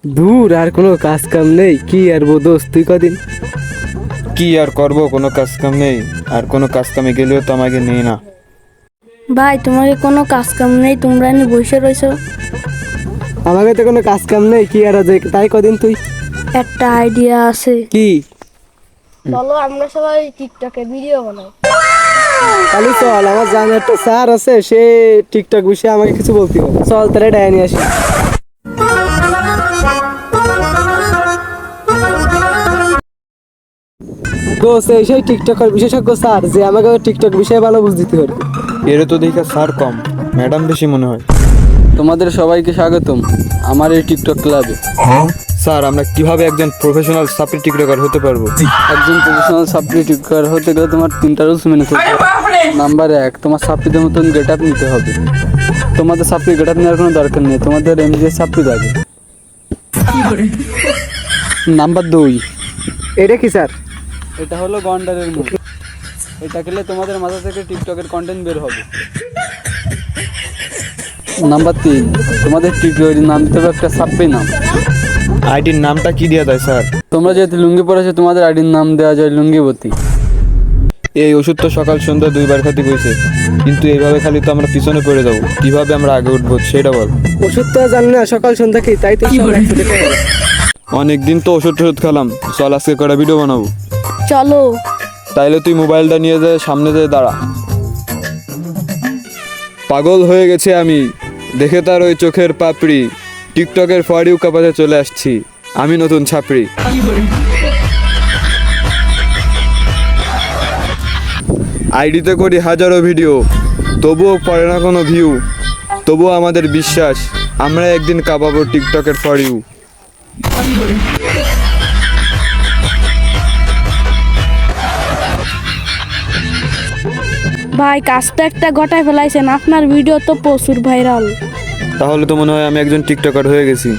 দূর আর কোনো কাজ কাম নেই, কি আর দোস্ত তুই কদিন। কি আর করব, কোনো কাজ কাম নেই, আর কোনো কাজ কামে গেলেও তো আমাকে নেই না। ভাই তোমার কোনো কাজ কাম নেই, তোমরা এনে বসে রয়েছো। আমাকে তো কোনো কাজ কাম নেই, কি আর আছে, তাই কদিন তুই। একটা আইডিয়া আছে, কি? চলো আমরা সবাই টিকটকে ভিডিও বানাই। তাহলে চল, আমার জানা একটা স্যার আছে, সে টিকটক বিষয়ে আমাকে কিছু বলতে হবে। চল তারা ডায় নিয়ে আসি। দোস্ত এই সেই টিকটকের বিশেষজ্ঞ স্যার, যে আমাকে টিকটক বিষয়ে ভালো বুঝ দিতে পারে। এর তো দেখা স্যার কম, ম্যাডাম বেশি মনে হয়। তোমাদের সবাইকে স্বাগতম আমার এই টিকটক ক্লাবে। স্যার, আমরা কিভাবে একজন প্রফেশনাল সাপ্লি টিকটকার হতে পারবো? একজন প্রফেশনাল সাপ্লি টিকটকার হতে গেলে তোমার 3টা রুলস মেনে চলতে হবে। নাম্বার 1, তোমার সাপ্লিদের মতন গেট আপ নিতে হবে। তোমাদের সাপ্লি গেট আপ নেওয়ার কোনো দরকার নেই, তোমাদের এমজি সাপ্লি লাগে। নাম্বার 2, এটা কি স্যার? এটা হলো গন্ডারের মুখ। এটা খেলে তোমাদের মাথা থেকে টিকটকের কন্টেন্ট বের হবে। নাম্বার 3, তোমাদের টিকটকের নাম দিতে হবে একটা সাপ্লি নাম। আইডির নামটা কি দেওয়া যায় স্যার? তোমরা যেহেতু লুঙ্গি পরেছো, তোমাদের আইডির নাম দেওয়া যায় লুঙ্গিবতী। এই ওষুধ তো সকাল সন্ধ্যা 2বার খাতি কইছে, কিন্তু এইভাবে খালি তো আমরা পিছনে পড়ে যাবো। কিভাবে আমরা আগে উঠবো সেটা বল। ওষুধ তো জানি না, সকাল সন্ধ্যা খেয়ে, তাই তো সব একসাথে খাই। অনেকদিন তো ওষুধ খেলাম, চল আজকে কটা ভিডিও বানাবো। চলো। তাইলে তুই মোবাইলটা নিয়ে যায় সামনে যেয়ে দাঁড়া। পাগল হয়ে গেছে আমি, দেখে তার ওই চোখের পাপড়ি, টিকটকের ফর ইউ কাপাতে চলে আসছি, আমি নতুন ছাপড়ি। আইডিতে করি হাজারো ভিডিও, তবুও পড়ে না কোনো ভিউ। তবুও আমাদের বিশ্বাস, আমরা একদিন কাঁপাবো টিকটকের ফর ইউ। ভাই কাজটা একটা গটায় ফেলাইছেন, আপনার ভিডিও তো প্রচুর ভাইরাল। তাহলে তো মনে হয় আমি একজন টিকটকার হয়ে গেছি।